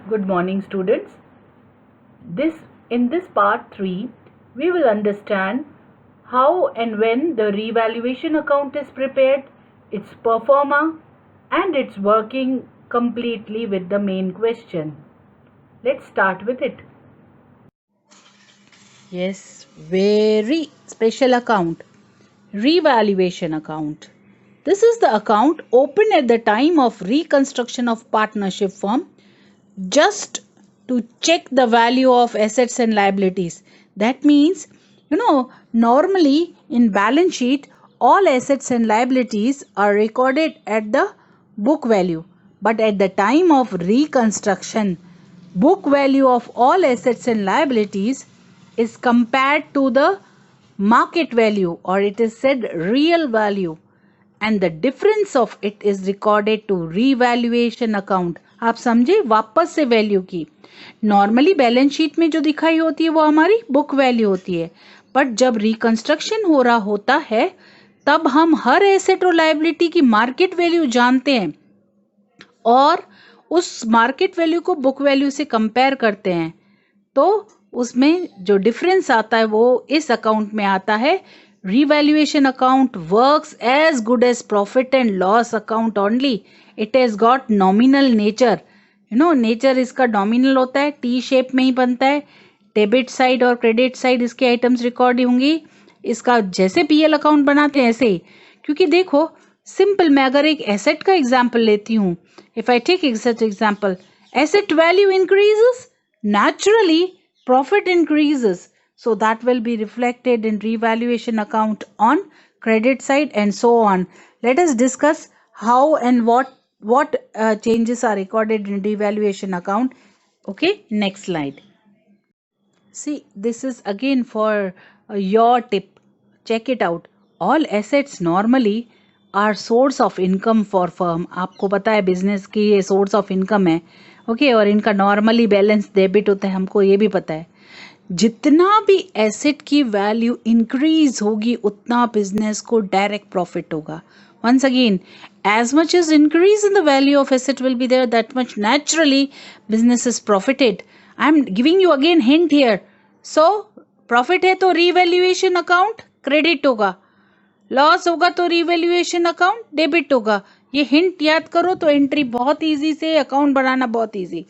Good morning, students. In this part 3, we will understand how and when the revaluation account is prepared, its performer, and its working completely with the main question. Let's start with it. Yes, very special account. Revaluation account. This is the account opened at the time of reconstruction of partnership firm just to check the value of assets and liabilities. That means, normally in balance sheet, all assets and liabilities are recorded at the book value. But at the time of reconstruction, book value of all assets and liabilities is compared to the market value, or it is said real value, and the difference of it is recorded to revaluation account. आप समझे, वापस से value की normally balance sheet में जो दिखाई होती है वो हमारी बुक वैल्यू होती है, बट जब रिकंस्ट्रक्शन हो रहा होता है तब हम हर एसेट और लायबिलिटी की मार्केट वैल्यू जानते हैं और उस मार्केट वैल्यू को बुक वैल्यू से कंपेयर करते हैं, तो उसमें जो डिफरेंस आता है वो इस अकाउंट में आता है. Revaluation account works as good as profit and loss account only. It has got nominal nature. Nature इसका नॉमिनल होता है, टी शेप में ही बनता है. डेबिट साइड और क्रेडिट साइड इसके आइटम्स रिकॉर्ड होंगी. इसका जैसे पीएल अकाउंट बनाते हैं ऐसे ही, क्योंकि देखो सिंपल, मैं अगर एक एसेट का एग्जांपल लेती हूँ, if I take asset example, asset value increases, naturally profit increases, so that will be reflected in revaluation account on credit side and so on. Let us discuss how and what changes are recorded in revaluation account. Okay, next slide. See, this is again for your tip. Check it out. All assets normally are source of income for firm. आपको पता है business की ये source of income है. Okay, और इनका normally balance debit होता है, हमको ये भी पता है. जितना भी एसेट की वैल्यू इंक्रीज होगी उतना बिजनेस को डायरेक्ट प्रॉफिट होगा. once again, as much as increase in the value of asset will be there, that much naturally business is profited. I am giving you again hint here. So profit है तो revaluation account credit होगा, loss होगा तो revaluation account debit होगा. ये hint याद करो तो एंट्री बहुत इजी से अकाउंट बनाना बहुत easy.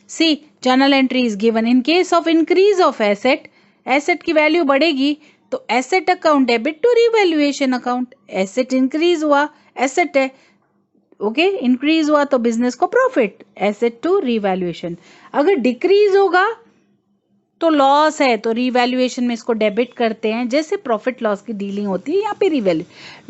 See, journal entry is given in case of increase of asset, asset की वैल्यू बढ़ेगी तो asset account debit to revaluation account. Asset increase हुआ, एसेट है, ओके, इंक्रीज हुआ तो बिजनेस को प्रॉफिट, एसेट टू रिवैल्यूएशन. अगर डिक्रीज होगा तो लॉस है तो रिवैल्यूएशन में इसको डेबिट करते हैं, जैसे प्रॉफिट लॉस की डीलिंग होती है यहाँ पे.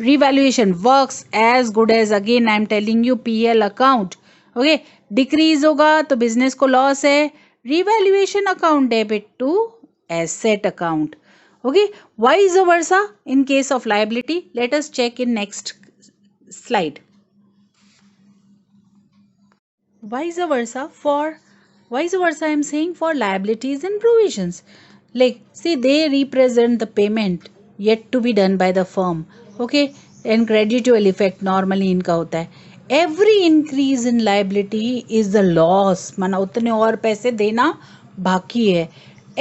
Revaluation works as good as, again I am telling you, PL account. Okay, decrease होगा तो बिजनेस को लॉस है, revaluation account debit to asset account. Okay, vice versa in case of liability. Let us check in next slide. Vice versa, I am saying for liabilities and provisions. Like, see, they represent the payment yet to be done by the firm. Okay, and creditual effect normally इनका होता है. Every increase in liability is the loss, माना उतने और पैसे देना बाकी है.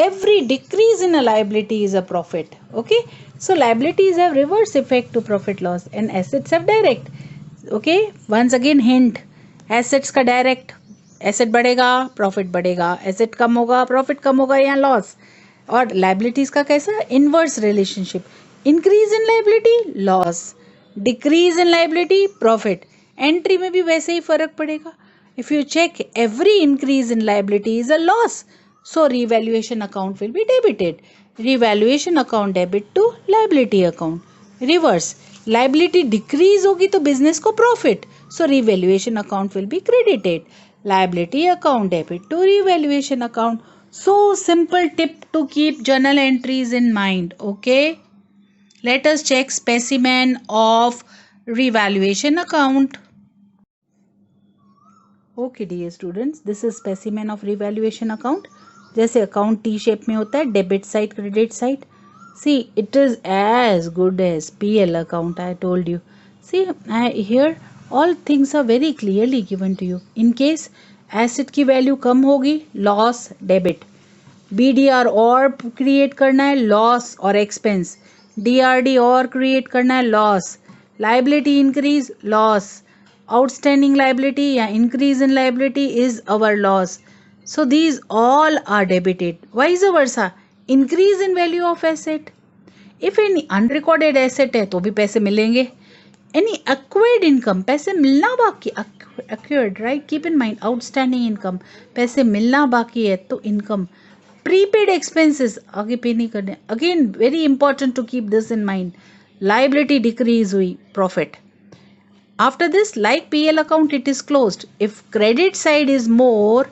Every decrease in a liability is a profit. Okay, so liabilities have reverse effect to profit loss and assets have direct. Okay, once again hint, assets का direct, asset बढ़ेगा profit बढ़ेगा, एसेट कम होगा प्रॉफिट कम होगा या loss. और liabilities का कैसा inverse relationship, increase in liability loss, decrease in liability profit. Entry में भी वैसे ही फर्क पड़ेगा. If you check, every increase in liability is a loss, so revaluation account will be debited. Revaluation account debit to liability account. Reverse, liability decrease होगी तो business को profit, so revaluation account will be credited. Liability account debit to revaluation account. So simple tip to keep journal entries in mind. Okay, let us check specimen of revaluation account. Okay dear students, this is specimen of revaluation account. जैसे account T shape में होता है, debit side credit side. See, it is as good as PL account, I told you. See, here all things are very clearly given to you. In case asset की value कम होगी, loss debit. BDR और create करना है, loss और expense. DRD और create करना है, loss. Liability increase, loss. Outstanding liability या increase in liability is our loss. So these all are debited. Vice versa, increase in value of asset. If any unrecorded asset है तो भी पैसे मिलेंगे. Any acquired income, पैसे मिलना बाकी, acquired, right? Keep in mind, outstanding income, पैसे मिलना बाकी है तो income. Prepaid expenses, आगे पे नहीं करने. Again, very important to keep this in mind. Liability decrease हुई, profit. After this, like PL account, it is closed. If credit side is more,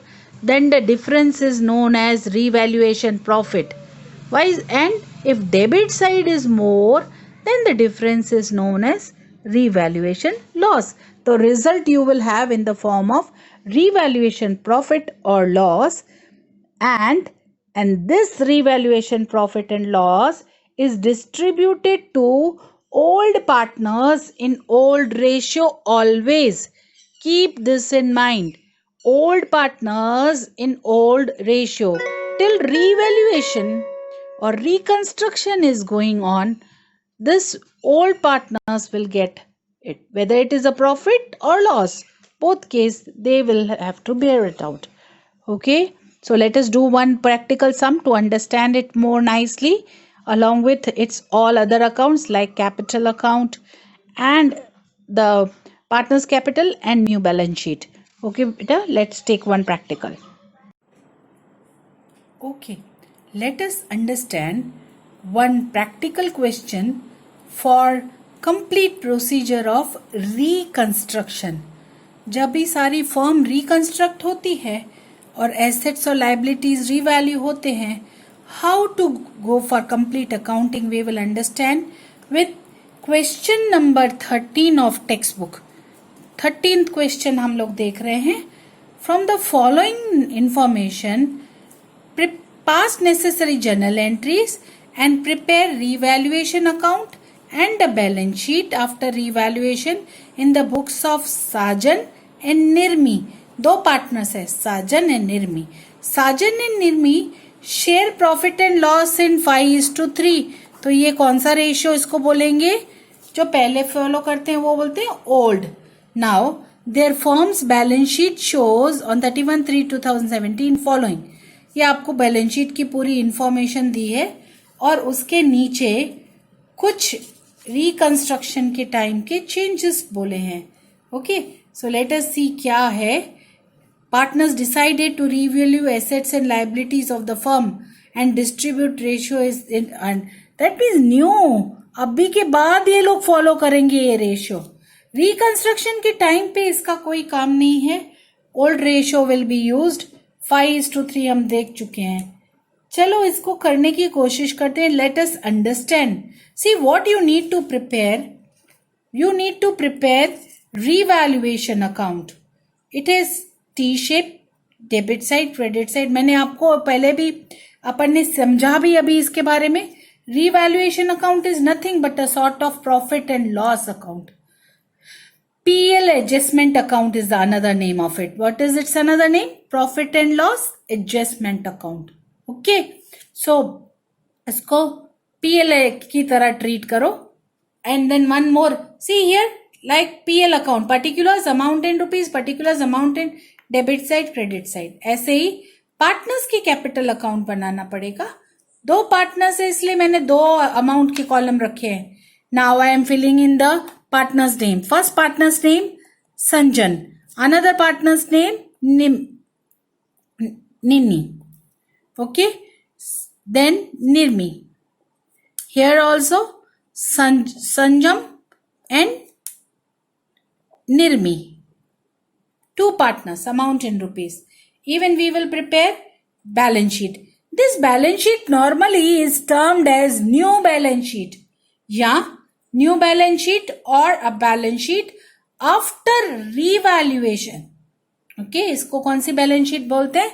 then the difference is known as revaluation profit. And if debit side is more, then the difference is known as revaluation loss. The result you will have in the form of revaluation profit or loss, and this revaluation profit and loss is distributed to old partners in old ratio always. Keep this in mind. Old partners in old ratio till revaluation or reconstruction is going on. This old partners will get it, whether it is a profit or loss. Both case they will have to bear it out. Okay, so let us do one practical sum to understand it more nicely, along with its all other accounts like capital account and the partners capital and new balance sheet. Okay beta, let's take one practical. Okay, let us understand one practical question for complete procedure of reconstruction. जब भी सारी firm reconstruct होती है और assets और liabilities revalue होते हैं, how to go for complete accounting we will understand with question number 13 of text book. 13th question हम लोग देख रहे हैं. From the following information pass necessary journal entries and prepare revaluation account and a balance sheet after revaluation in the books of Sajan and Nirmi. दो partners है, Sajan and Nirmi. Sajan and Nirmi share profit and loss in 5:3. तो ये कौन सा ratio इसको बोलेंगे? जो पहले फॉलो करते हैं वो बोलते हैं old. Now there firms balance sheet shows on 31/3/2017 following. ये आपको बैलेंस शीट की पूरी इंफॉर्मेशन दी है और उसके नीचे कुछ रिकंस्ट्रक्शन के टाइम के चेंजेस बोले हैं. Okay, so let us see क्या है. Partners decided to revalue assets and liabilities of the firm and distribute ratio is that means new. अभी के बाद ये लोग फॉलो करेंगे ये रेशियो. रिकंस्ट्रक्शन के टाइम पे इसका कोई काम नहीं है. Old ratio will be used. 5:3 हम देख चुके हैं. चलो इसको करने की कोशिश करते हैं. Let us understand. See what you need to prepare. You need to prepare revaluation account. It is T shape, debit side, credit side. मैंने आपको पहले भी अपन ने समझा भी अभी इसके बारे में. Revaluation account is nothing but a sort of profit and loss account. PL adjustment account is the another name of it. What is its another name? Profit and loss adjustment account. Okay. So, इसको PL की तरह treat करो. And then one more. See here, like PL account, particulars amount in rupees, particulars amount in debit side, credit side. ऐसे ही partners की capital account बनाना पड़ेगा. दो partners है इसलिए मैंने दो amount के column रखे हैं. Now I am filling in the partner's name. First partner's name Sanjan. Another partner's name Nini. Okay. Then Nirmi. Here also Sanjam and Nirmi. Two partners, amount in rupees. Even we will prepare balance sheet. This balance sheet normally is termed as new balance sheet. Yeah. New balance sheet और a balance sheet after revaluation. Okay, इसको कौन सी balance sheet बोलते हैं?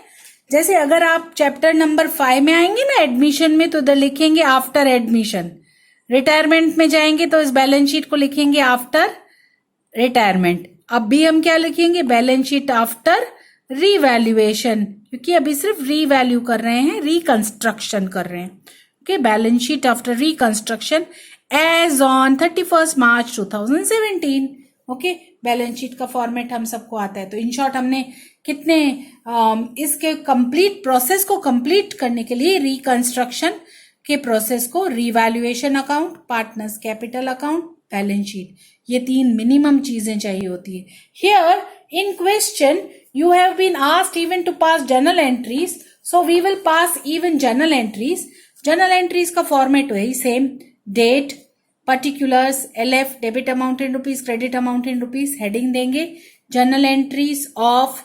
जैसे अगर आप chapter number 5 में आएंगे ना एडमिशन में, तो उधर लिखेंगे आफ्टर एडमिशन. रिटायरमेंट में जाएंगे तो इस बैलेंस शीट को लिखेंगे आफ्टर रिटायरमेंट. अब भी हम क्या लिखेंगे? बैलेंस शीट आफ्टर रीवैल्यूएशन, क्योंकि अभी सिर्फ रीवैल्यू कर रहे हैं, रिकंस्ट्रक्शन कर रहे हैं. Okay, balance sheet after reconstruction as on 31 March 2017. Okay, balance sheet का फॉर्मेट हम सबको आता है. तो इन शॉर्ट हमने कितने इसके कंप्लीट प्रोसेस को कंप्लीट करने के लिए रिकंस्ट्रक्शन के प्रोसेस को revaluation account, partners capital account, balance sheet, ये 3 मिनिमम चीजें चाहिए होती है. Here in question you have been asked even to pass journal entries, so we will pass even journal entries. Journal entries का format वही same, date, particulars, LF, debit amount in rupees, credit amount in rupees, heading देंगे. Journal entries of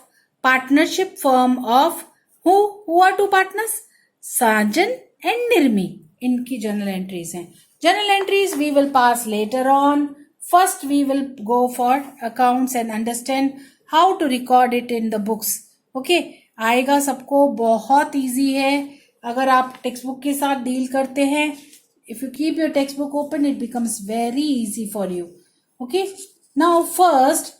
partnership firm of who are two partners? Sajan and Nirmi. इनकी journal entries हैं. Journal entries we will pass later on. First we will go for accounts and understand how to record it in the books. Okay, आएगा सबको, बहुत easy है अगर आप text book के साथ डील करते हैं. If you keep your textbook open, it becomes very easy for you. Okay, now first